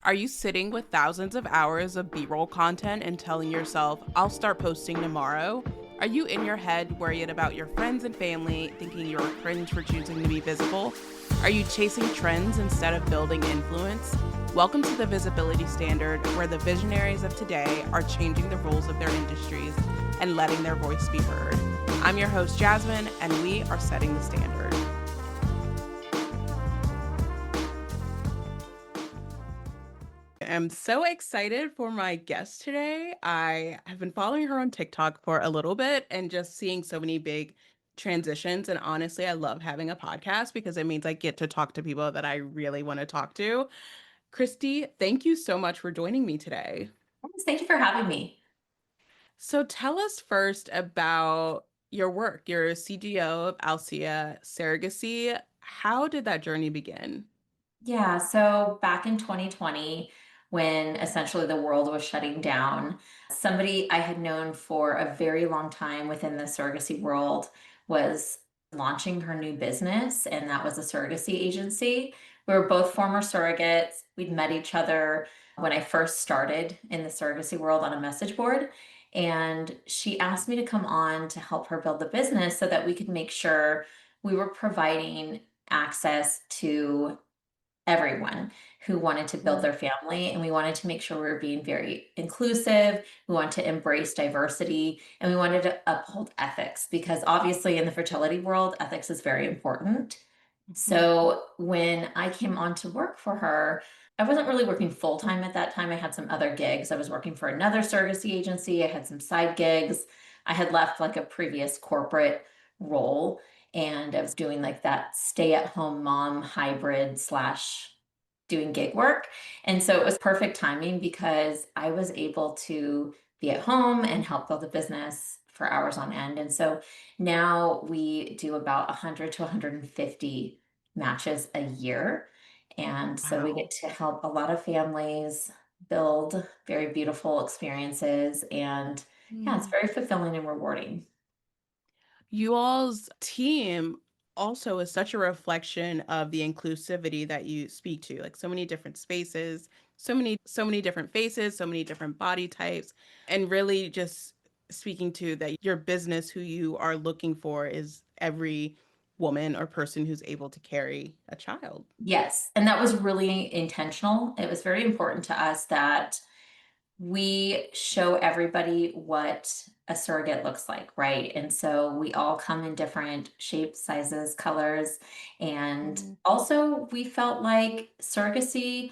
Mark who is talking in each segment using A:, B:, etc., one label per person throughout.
A: Are you sitting with thousands of hours of B-roll content and telling yourself, I'll start posting tomorrow? Are you in your head worried about your friends and family, thinking you're cringe for choosing to be visible? Are you chasing trends instead of building influence? Welcome to the Visibility Standard, where the visionaries of today are changing the rules of their industries and letting their voice be heard. I'm your host, Jasmine, and we are setting the standard. I'm so excited for my guest today. I have been following her on TikTok for a little bit and just seeing so many big transitions. And honestly, I love having a podcast because it means I get to talk to people that I really want to talk to. Christy, thank you so much for joining me today.
B: Yes, thank you for having me.
A: So tell us first about your work. You're a CGO of Alcia Surrogacy. How did that journey begin?
B: Yeah, so back in 2020, when essentially the world was shutting down, somebody I had known for a very long time within the surrogacy world was launching her new business, and that was a surrogacy agency. We were both former surrogates. We'd met each other when I first started in the surrogacy world on a message board. And she asked me to come on to help her build the business so that we could make sure we were providing access to everyone who wanted to build
A: Mm.
B: their family. And we wanted to make sure we were being very inclusive. We wanted to embrace diversity and we wanted to uphold ethics because obviously in the fertility world, ethics is very important.
A: Mhm.
B: So when I came on to work for her, I wasn't really working full time at that time. I had some other gigs. I was working for another surrogacy agency. I had some side gigs. I had left like a previous corporate role and I was doing like that stay at home mom hybrid slash doing gig work. And so it was perfect timing because I was able to be at home and help build a business for hours on end. And so now we do about 100 to 150 matches a year. And so we get
A: Wow.
B: to help a lot of families build very beautiful experiences. And yeah, it's
A: Mm.
B: very fulfilling and rewarding.
A: You all's team also is such a reflection of the inclusivity that you speak to, like so many different spaces, so many different faces, so many different body types, and really just speaking to that your business, who you are looking for, is every woman or person who's able to carry a child.
B: Yes. And that was really intentional. It was very important to us that we show everybody what a surrogate looks like, right? And so we all come in different shapes, sizes, colors. And
A: Mhm.
B: also, we felt like surrogacy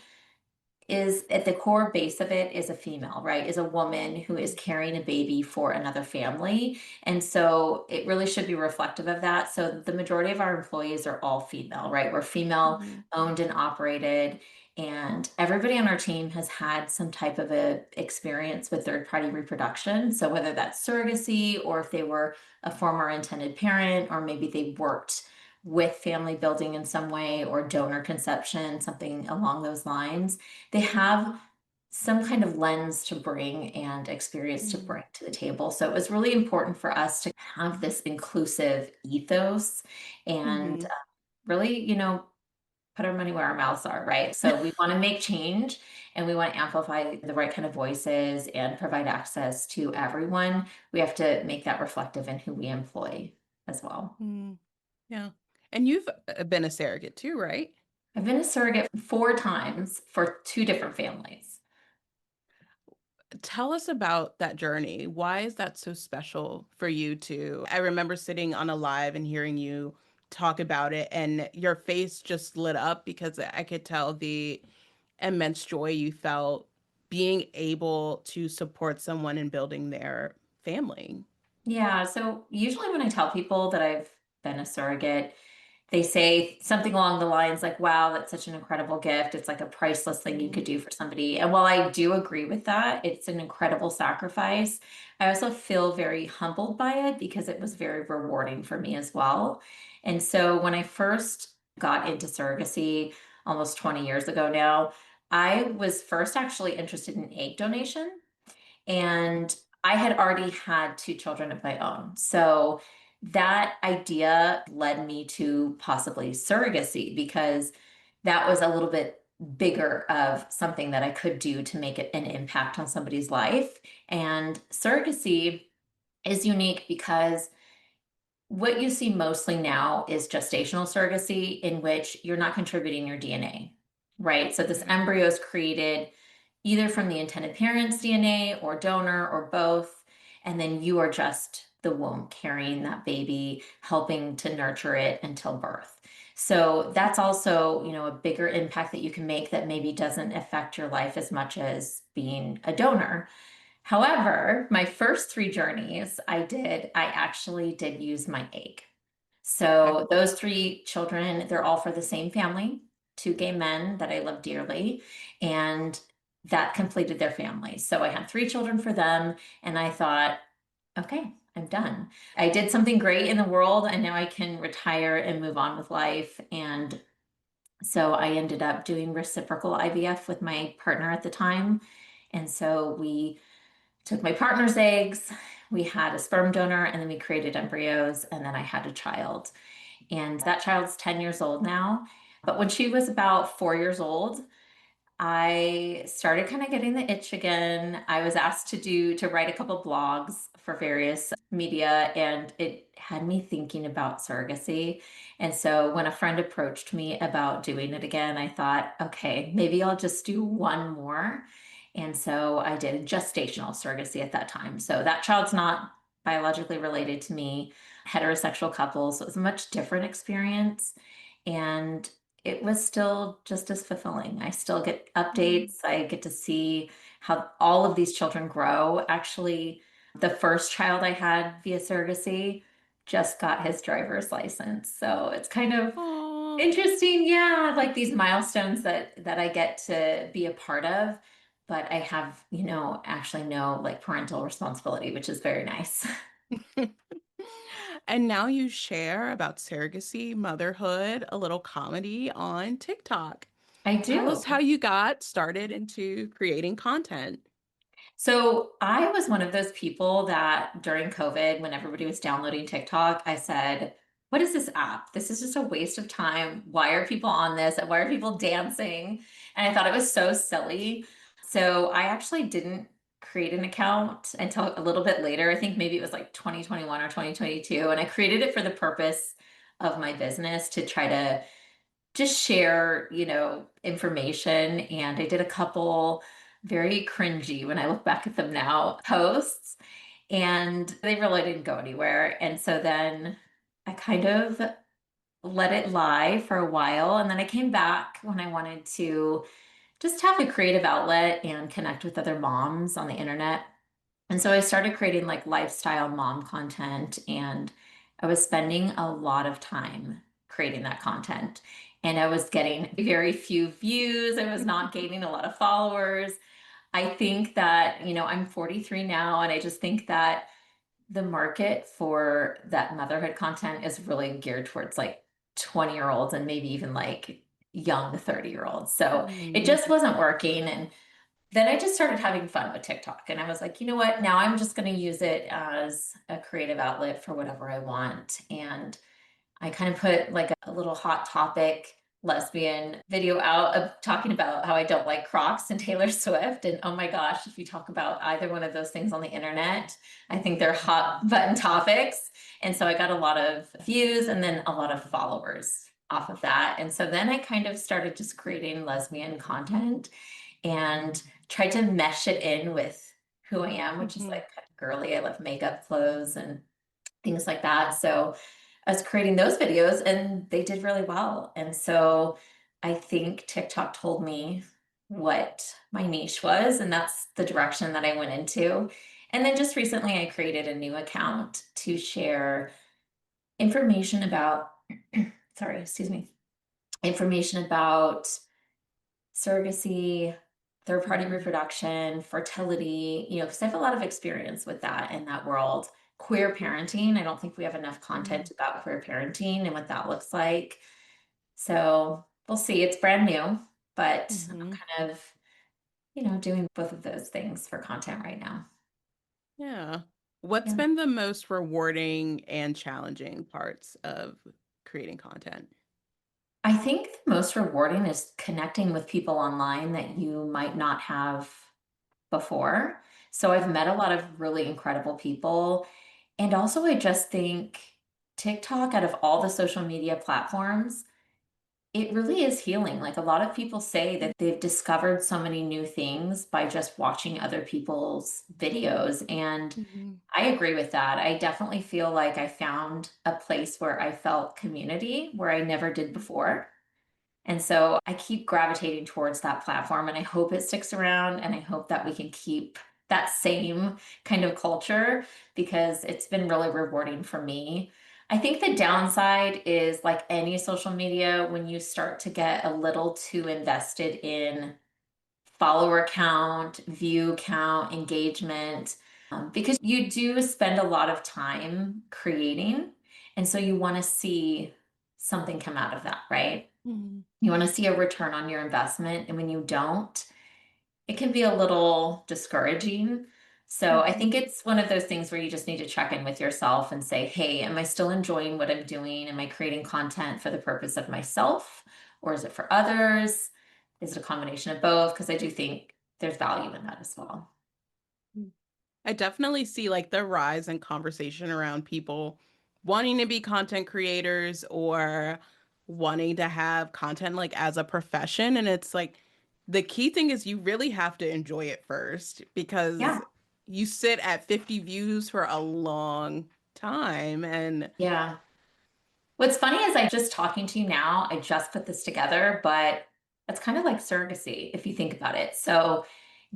B: is at the core base of it is a female, right? Is a woman who is
A: Mhm.
B: carrying a baby for another family. And so it really should be reflective of that. So the majority of our employees are all female, right? We're female
A: Mhm.
B: owned and operated. And everybody on our team has had some type of a experience with third party reproduction. So whether that's surrogacy or if they were a former intended parent, or maybe they worked with family building in some way or donor conception, something along those lines, they have some kind of lens to bring and experience to
A: Mhm.
B: bring to the table. So it was really important for us to have this inclusive ethos and
A: Mhm.
B: really, put our money where our mouths are, right? So we want to make change and we want to amplify the right kind of voices and provide access to everyone. We have to make that reflective in who we employ as well.
A: Mhm. Yeah. And you've been a surrogate too, right?
B: I've been a surrogate 4 times for 2 different families.
A: Tell us about that journey. Why is that so special for you to? I remember sitting on a live and hearing you talk about it, and your face just lit up because I could tell the immense joy you felt being able to support someone in building their family.
B: Yeah, so usually when I tell people that I've been a surrogate, they say something along the lines like, wow, that's such an incredible gift. It's like a priceless thing you
A: Mm.
B: could do for somebody. And while I do agree with that, it's an incredible sacrifice. I also feel very humbled by it because it was very rewarding for me as well. And so when I first got into surrogacy almost 20 years ago now, I was first actually interested in egg donation. And I had already had 2 children of my own. So that idea led me to possibly surrogacy because that was a little bit bigger of something that I could do to make it an impact on somebody's life. And surrogacy is unique because what you see mostly now is gestational surrogacy, in which you're not contributing your DNA, right? So this
A: Mhm.
B: embryo is created either from the intended parent's DNA or donor or both. And then you are just the womb carrying that baby, helping to nurture it until birth. So that's also, a bigger impact that you can make that maybe doesn't affect your life as much as being a donor. However, my first three journeys I actually did use my egg.
A: Okay.
B: So those three children, they're all for the same family, two gay men that I love dearly, and that completed their family. So I had three children for them, and I thought, okay, I'm done. I did something great in the world, and now I can retire and move on with life. And so I ended up doing reciprocal IVF with my partner at the time. And so we took my partner's eggs, we had a sperm donor, and then we created embryos, and then I had a child. And that child's 10 years old now. But when she was about 4 years old, I started kind of getting the itch again. I was asked to write a couple blogs for various media, and it had me thinking about surrogacy. And so when a friend approached me about doing it again, I thought, okay, maybe I'll just do one more. And so I did gestational surrogacy at that time. So that child's not biologically related to me, heterosexual couples. So it was a much different experience. And it was still just as fulfilling. I still get
A: Mm.
B: updates. I get to see how all of these children grow. Actually, the first child I had via surrogacy just got his driver's license. So it's kind of
A: Aw.
B: interesting. Yeah, like these milestones that I get to be a part of, but I have, actually no like parental responsibility, which is very nice.
A: And now you share about surrogacy, motherhood, a little comedy on TikTok.
B: I
A: Tell us
B: do.
A: how you got started into creating content.
B: So I was one of those people that during COVID, when everybody was downloading TikTok, I said, what is this app? This is just a waste of time. Why are people on this? Why are people dancing? And I thought it was so silly. So I actually didn't create an account until a little bit later. I think maybe it was like 2021 or 2022. And I created it for the purpose of my business to try to just share, information. And I did a couple very cringy when I look back at them now posts, and they really didn't go anywhere. And so then I kind of let it lie for a while. And then I came back when I wanted to just have a creative outlet and connect with other moms on the internet. And so I started creating like lifestyle mom content, and I was spending a lot of time creating that content. And I was getting very few views. I was not gaining a lot of followers. I think that, I'm 43 now, and I just think that the market for that motherhood content is really geared towards like 20-year-olds and maybe even like young 30-year-olds. So it
A: Mm.
B: just wasn't working. And then I just started having fun with TikTok. And I was like, you know what? Now I'm just going to use it as a creative outlet for whatever I want. And I kind of put like a little hot topic lesbian video out of talking about how I don't like Crocs and Taylor Swift. And oh my gosh, if you talk about either one of those things on the internet, I think they're hot button topics. And so I got a lot of views and then a lot of followers off of that. And so then I kind of started just creating lesbian content and tried to mesh it in with who I am, which is
A: Mhm.
B: like kind of girly. I love makeup, clothes, and things like that. So I was creating those videos and they did really well. And so I think TikTok told me what my niche was, and that's the direction that I went into. And then just recently, I created a new account to share information about, sorry, excuse me, information about surrogacy, third party
A: Mhm.
B: reproduction, fertility, because I have a lot of experience with that in that world. Queer parenting, I don't think we have enough
A: Mm.
B: content about queer parenting and what that looks like. So we'll see. It's brand new, but I'm
A: Mhm.
B: kind of, doing both of those things for content right now.
A: Yeah. What's
B: Yeah.
A: been the most rewarding and challenging parts of creating content?
B: I think the most rewarding is connecting with people online that you might not have before. So I've met a lot of really incredible people. And also, I just think TikTok, out of all the social media platforms, it really is healing. Like a lot of people say that they've discovered so many new things by just watching other people's videos. And
A: Mhm.
B: I agree with that. I definitely feel like I found a place where I felt community where I never did before. And so I keep gravitating towards that platform and I hope it sticks around and I hope that we can keep that same kind of culture because it's been really rewarding for me. I think the downside is like any social media, when you start to get a little too invested in follower count, view count, engagement, because you do spend a lot of time creating. And so you want to see something come out of that, right?
A: Mhm.
B: You want to see a return on your investment. And when you don't, it can be a little discouraging. So I think
A: Mhm.
B: it's one of those things where you just need to check in with yourself and say, hey, am I still enjoying what I'm doing? Am I creating content for the purpose of myself or is it for others? Is it a combination of both? Because I do think there's value in that as well.
A: I definitely see like the rise in conversation around people wanting to be content creators or wanting to have content like as a profession. And it's like the key thing is you really have to enjoy it first because
B: Yeah.
A: you sit at 50 views for a long time. And
B: Yeah. What's funny is I just talking to you now, I just put this together, but it's kind of like surrogacy if you think about it. So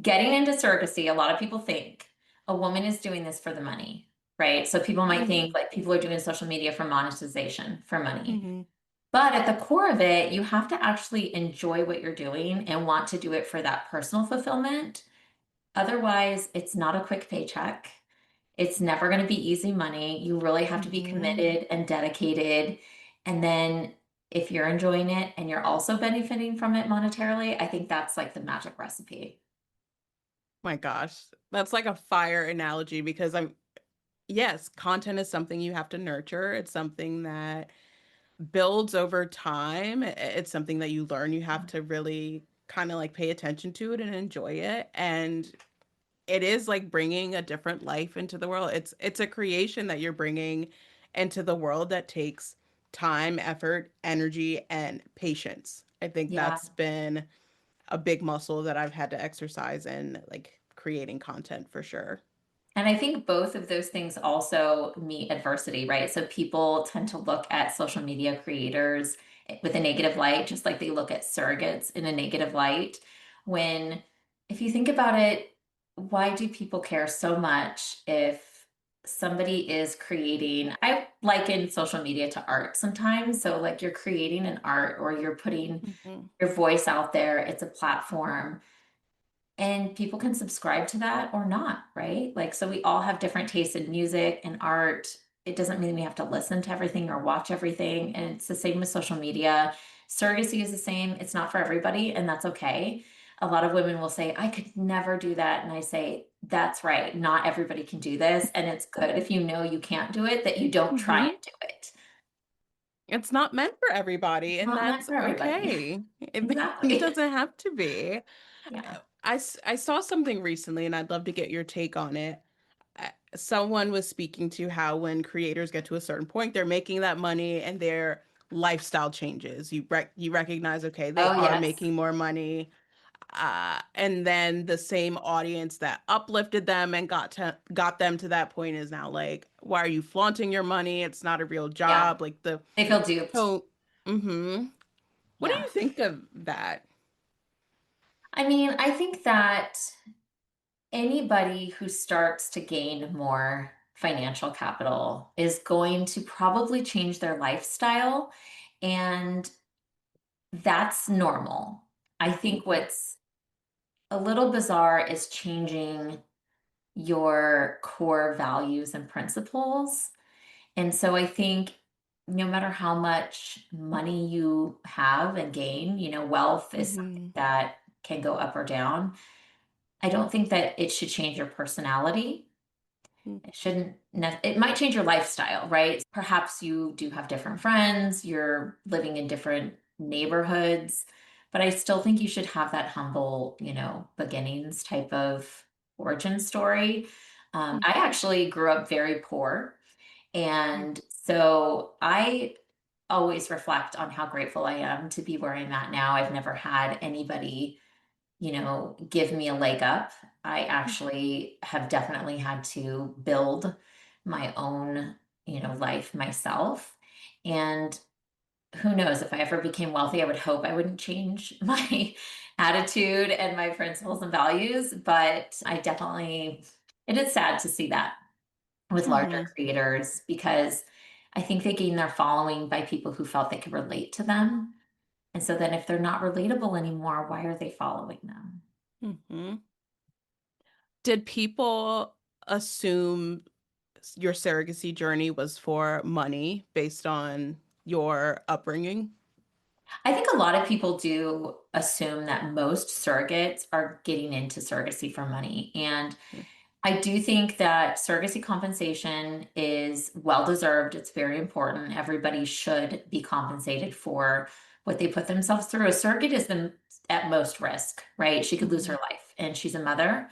B: getting into surrogacy, a lot of people think a woman is doing this for the money, right? So people might think
A: Mhm.
B: like people are doing social media for monetization, for money.
A: Mhm.
B: But at the core of it, you have to actually enjoy what you're doing and want to do it for that personal fulfillment. Otherwise, it's not a quick paycheck. It's never going to be easy money. You really have to be
A: Mhm.
B: committed and dedicated. And then if you're enjoying it and you're also benefiting from it monetarily, I think that's like the magic recipe.
A: My gosh, that's like a fire analogy because yes, content is something you have to nurture. It's something that builds over time. It's something that you learn. You have to really kind of like pay attention to it and enjoy it. And it is like bringing a different life into the world. It's a creation that you're bringing into the world that takes time, effort, energy, and patience. I think
B: Yeah.
A: that's been a big muscle that I've had to exercise in like creating content for sure.
B: And I think both of those things also meet adversity, right? So people tend to look at social media creators with a negative light, just like they look at surrogates in a negative light. When, if you think about it, why do people care so much if somebody is creating? I liken social media to art sometimes. So, like, you're creating an art or you're putting
A: Mhm.
B: your voice out there, it's a platform and people can subscribe to that or not, right? Like, so we all have different tastes in music and art. It doesn't mean we have to listen to everything or watch everything. And it's the same with social media. Surrogacy is the same. It's not for everybody, and that's okay. A lot of women will say, I could never do that. And I say, that's right. Not everybody can do this. And it's good if you know you can't do it, that you don't try
A: Mhm.
B: and do it.
A: It's not meant for everybody,
B: It's
A: and
B: not meant
A: that's
B: for everybody.
A: okay. It
B: Exactly.
A: doesn't have to be.
B: Yeah.
A: I saw something recently, and I'd love to get your take on it. Someone was speaking to how when creators get to a certain point, they're making that money and their lifestyle changes. You recognize, okay, they
B: Oh,
A: are
B: yes.
A: making more money. And then the same audience that uplifted them and got them to that point is now like, why are you flaunting your money? It's not a real
B: Yeah.
A: job. Like the
B: They feel duped.
A: tone. Mm-hmm. What do
B: Yeah.
A: you think of that?
B: I mean, I think that anybody who starts to gain more financial capital is going to probably change their lifestyle, and that's normal. I think what's a little bizarre is changing your core values and principles. And so I think no matter how much money you have and gain, wealth is something
A: Mm-hmm.
B: that can go up or down. I don't think that it should change your personality. It shouldn't, it might change your lifestyle, right? Perhaps you do have different friends, you're living in different neighborhoods, but I still think you should have that humble, beginnings type of origin story. I
A: Mhm.
B: actually grew up very poor. And so I always reflect on how grateful I am to be where I'm at now. I've never had anybody, give me a leg up. I actually have definitely had to build my own, life myself. And who knows, if I ever became wealthy, I would hope I wouldn't change my attitude and my principles and values. But it is sad to see that with larger
A: Mhm.
B: creators because I think they gain their following by people who felt they could relate to them. And so then if they're not relatable anymore, why are they following them?
A: Mhm. Did people assume your surrogacy journey was for money based on your upbringing?
B: I think a lot of people do assume that most surrogates are getting into surrogacy for money. And I do think that surrogacy compensation is well deserved. It's very important. Everybody should be compensated for what they put themselves through. A surrogate is at most risk, right? She could lose her
A: Mhm.
B: life, and she's a mother.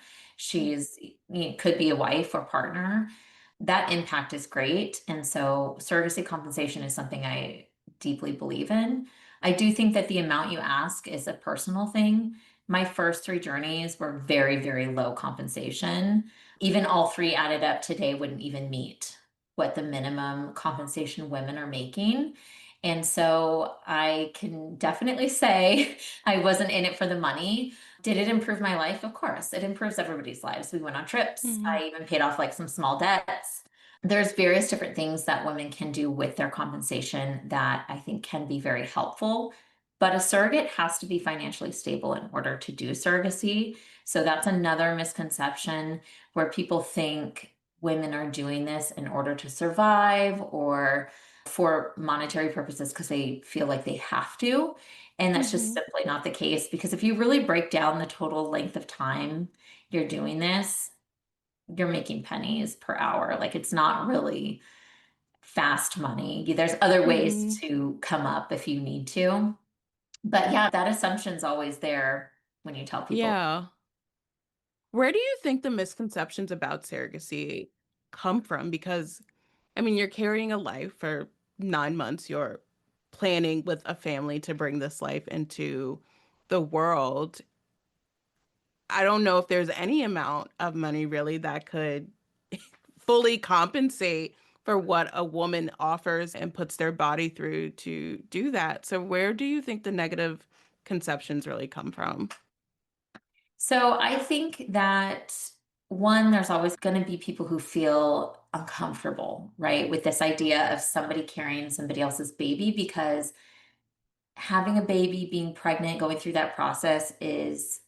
B: Could be a wife or partner. That impact is great. And so surrogacy compensation is something I deeply believe in. I do think that the amount you ask is a personal thing. My first three journeys were very, very low compensation. Even all three added up today wouldn't even meet what the minimum compensation women are making. And so I can definitely say I wasn't in it for the money. Did it improve my life? Of course, it improves everybody's lives. We went on trips.
A: Mhm.
B: I even paid off like some small debts. There's various different things that women can do with their compensation that I think can be very helpful. But a surrogate has to be financially stable in order to do surrogacy. So that's another misconception where people think women are doing this in order to survive or for monetary purposes because they feel like they have to. And that's just
A: Mhm.
B: simply not the case because if you really break down the total length of time you're doing this, you're making pennies per hour. Like it's not really fast money. There's other ways
A: Mhm.
B: to come up if you need to. But yeah, that assumption's always there when you tell people.
A: Yeah. Where do you think the misconceptions about surrogacy come from? Because, I mean, you're carrying a life for 9 months. You're planning with a family to bring this life into the world. I don't know if there's any amount of money really that could fully compensate for what a woman offers and puts their body through to do that. So, where do you think the negative conceptions really come from?
B: So I think that one, there's always going to be people who feel uncomfortable, right, with this idea of somebody carrying somebody else's baby because having a baby, being pregnant, going through that process is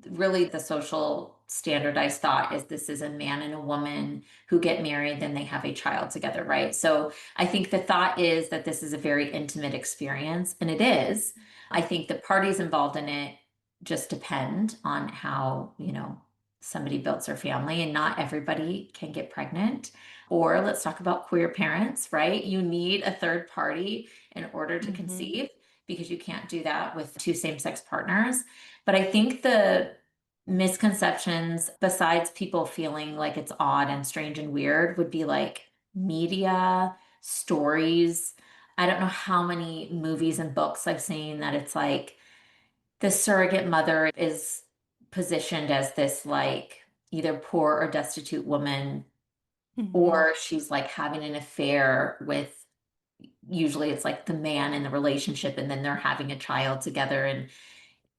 B: really the social standardized thought is this is a man and a woman who get married, then they have a child together, right? So I think the thought is that this is a very intimate experience, and it is. I think the parties involved in it just depend on how, somebody builds their family, and not everybody can get pregnant. Or let's talk about queer parents, right? You need a third party in order to
A: Hmm.
B: conceive because you can't do that with two same-sex partners. But I think the misconceptions, besides people feeling like it's odd and strange and weird, would be like media, stories. I don't know how many movies and books I've seen that it's like the surrogate mother is positioned as this like either poor or destitute woman,
A: Hmm.
B: or she's like having an affair with usually it's like the man in the relationship and then they're having a child together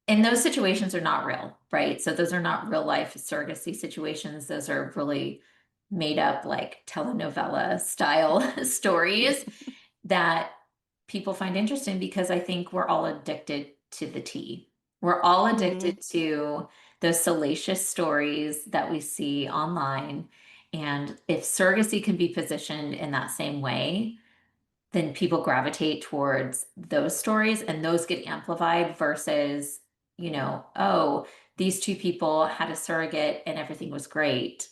B: and those situations are not real, right? So those are not real life surrogacy situations. Those are really made up, like telenovela style stories that people find interesting because I think we're all addicted to the tea. We're all
A: Hmm.
B: addicted to those salacious stories that we see online. And if surrogacy can be positioned in that same way, then people gravitate towards those stories and those get amplified versus, oh, these two people had a surrogate and everything was great.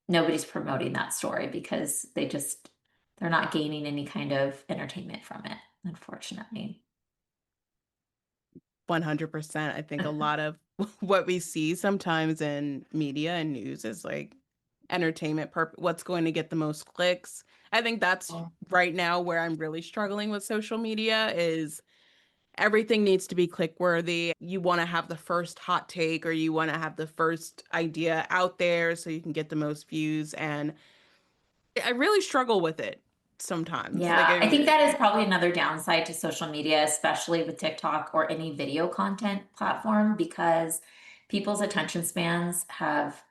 B: Nobody's promoting that story because they're not gaining any kind of entertainment from it, unfortunately.
A: 100%. I think a lot of what we see sometimes in media and news is like entertainment what's going to get the most clicks. I think that's right now where I'm really struggling with social media is everything needs to be click worthy. You want to have the first hot take or you want to have the first idea out there so you can get the most views. And I really struggle with it sometimes. Like,
B: Yeah, I think that is probably another downside to social media, especially with TikTok or any video content platform, because people's attention spans have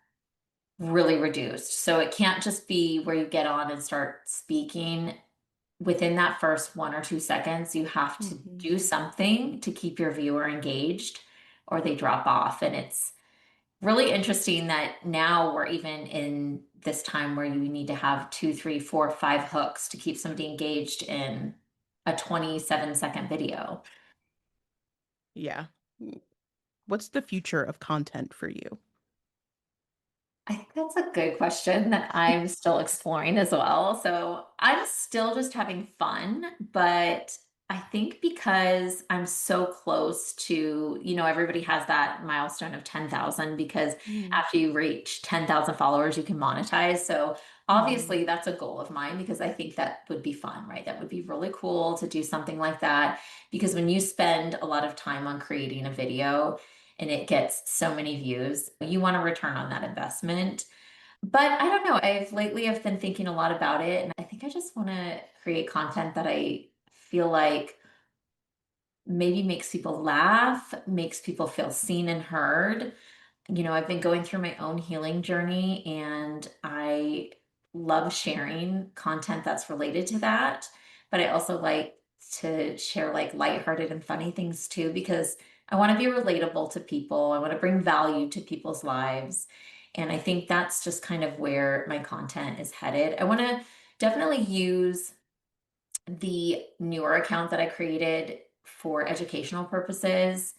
B: really reduced. So it can't just be where you get on and start speaking. Within that first 1 or 2 seconds, you have to
A: Mhm.
B: do something to keep your viewer engaged or they drop off. And it's really interesting that now we're even in this time where you need to have two, three, four, five hooks to keep somebody engaged in a 27-second video.
A: Yeah. What's the future of content for you?
B: I think that's a good question that I'm still exploring as well. So I'm still just having fun, but I think because I'm so close to, everybody has that milestone of 10,000 because
A: Mm-hmm.
B: after you reach 10,000 followers, you can monetize. So obviously that's a goal of mine because I think that would be fun, right? That would be really cool to do something like that because when you spend a lot of time on creating a video, and it gets so many views, you want a return on that investment. But I don't know. I've been thinking a lot about it, and I think I just want to create content that I feel like maybe makes people laugh, makes people feel seen and heard. I've been going through my own healing journey and I love sharing content that's related to that. But I also like to share like lighthearted and funny things too, because I want to be relatable to people. I want to bring value to people's lives. And I think that's just kind of where my content is headed. I want to definitely use the newer account that I created for educational purposes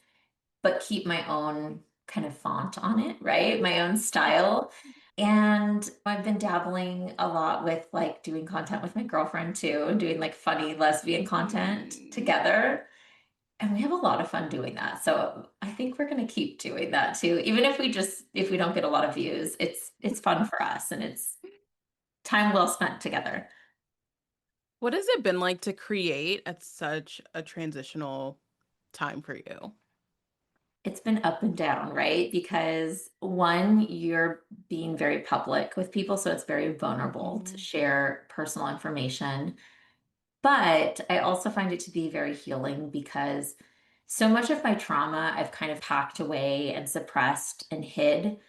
B: but keep my own kind of font on it, right? My own style. And I've been dabbling a lot with like doing content with my girlfriend too, and doing like funny lesbian content
A: Mm.
B: together. And we have a lot of fun doing that. So I think we're going to keep doing that too. Even if we don't get a lot of views, it's fun for us and it's time well spent together.
A: What has it been like to create at such a transitional time for you?
B: It's been up and down, right? Because one, you're being very public with people, so it's very vulnerable to
A: Hmm.
B: share personal information. But I also find it to be very healing because so much of my trauma I've kind of packed away and suppressed and hid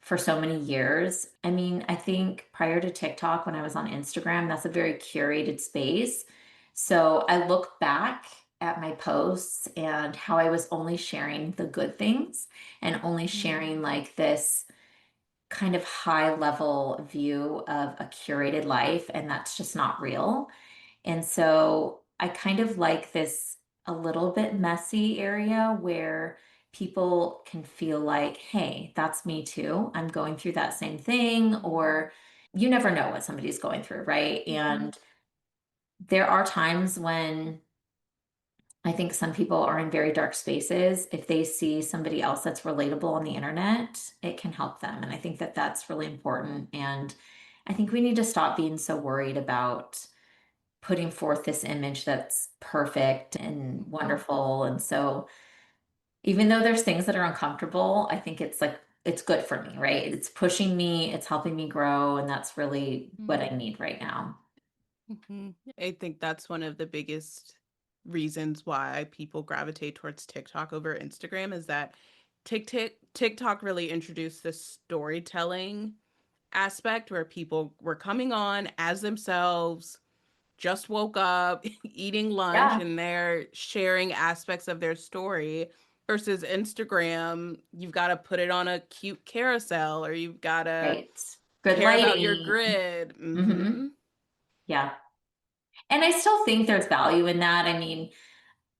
B: for so many years. I mean, I think prior to TikTok, when I was on Instagram, that's a very curated space. So I look back at my posts and how I was only sharing the good things and only sharing like this kind of high level view of a curated life. And that's just not real. And so I kind of like this a little bit messy area where people can feel like, hey, that's me too. I'm going through that same thing, or you never know what somebody's going through, right?
A: Hmm.
B: And there are times when I think some people are in very dark spaces. If they see somebody else that's relatable on the internet, it can help them. And I think that that's really important. And I think we need to stop being so worried about putting forth this image that's perfect and
A: Hmm.
B: wonderful. And so, even though there's things that are uncomfortable, I think it's like, it's good for me, right? It's pushing me, it's helping me grow. And that's really what I need right now.
A: Hmm. I think that's one of the biggest reasons why people gravitate towards TikTok over Instagram is that TikTok really introduced this storytelling aspect where people were coming on as themselves, just woke up, eating lunch,
B: Yeah,
A: and they're sharing aspects of their story versus Instagram, you've got to put it on a cute carousel or you've got to
B: right. Good
A: care about your
B: lighting.
A: grid.
B: Hmm.
A: Hmm.
B: Yeah. And I still think there's value in that. I mean,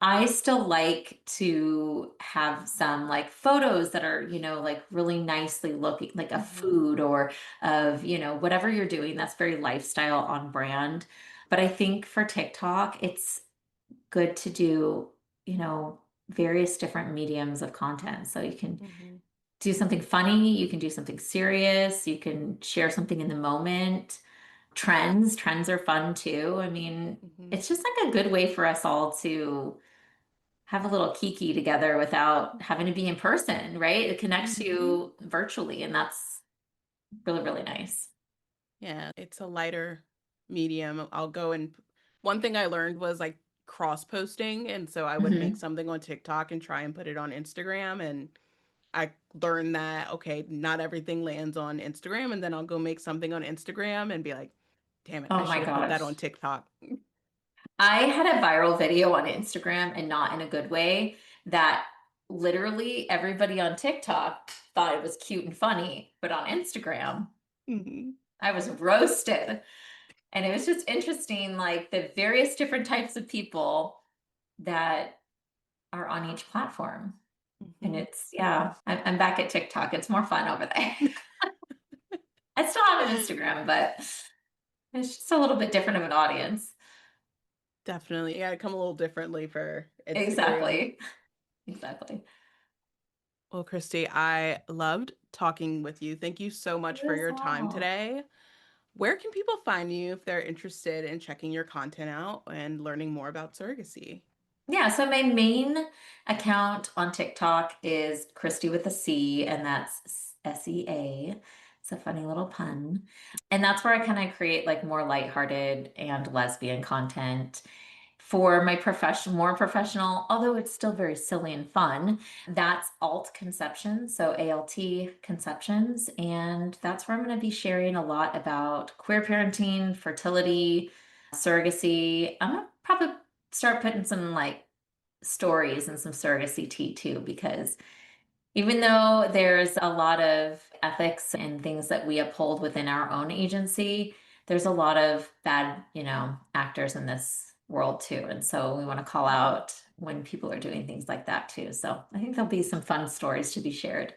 B: I still like to have some like photos that are, like really nicely looking, like a
A: Hmm.
B: food or of, whatever you're doing. That's very lifestyle on brand. But I think for TikTok, it's good to do, you know, various different mediums of content. So you can
A: Hmm.
B: do something funny, you can do something serious, you can share something in the moment. Trends are fun too. I mean,
A: Hmm.
B: it's just like a good way for us all to have a little kiki together without having to be in person, right? It connects
A: Hmm.
B: you virtually, and that's really, really nice.
A: Yeah, it's a lighter medium. I'll go and one thing I learned was like cross posting. And so I would make
B: Hmm.
A: something on TikTok and try and put it on Instagram. And I learned that, okay, not everything lands on Instagram. And then I'll go make something on Instagram and be like, damn it, I
B: Oh my
A: should have put that
B: gosh.
A: on TikTok.
B: I had a viral video on Instagram and not in a good way that literally everybody on TikTok thought it was cute and funny, but on Instagram,
A: Hmm.
B: I was roasted. And it was just interesting, like the various different types of people that are on each platform. And
A: Hmm.
B: it's, yeah, I'm back at TikTok. It's more fun over there. I still have an Instagram, but it's just a little bit different of an audience.
A: Definitely. Yeah, I come a little differently for Instagram.
B: Exactly. Exactly.
A: Well, Christy, I loved talking with you. Thank you so much
B: You
A: for
B: as
A: your time
B: well.
A: today. Where can people find you if they're interested in checking your content out and learning more about surrogacy?
B: Yeah, so my main account on TikTok is Christy with a C, and that's SEA. It's a funny little pun. And that's where I kind of create like more lighthearted and lesbian content. For my more professional, although it's still very silly and fun, that's Alt Conceptions, so ALT Conceptions. And that's where I'm going to be sharing a lot about queer parenting, fertility, surrogacy. I'm going to probably start putting some like stories and some surrogacy tea too, because even though there's a lot of ethics and things that we uphold within our own agency, there's a lot of bad, actors in this world too. And so we want to call out when people are doing things like that too. So I think there'll be some fun stories to be shared.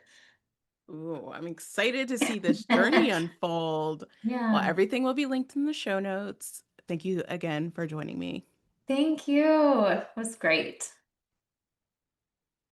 A: Ooh, I'm excited to see this journey unfold. Well,
B: Yeah.
A: everything will be linked in the show notes. Thank you again for joining me.
B: Thank you. It was great.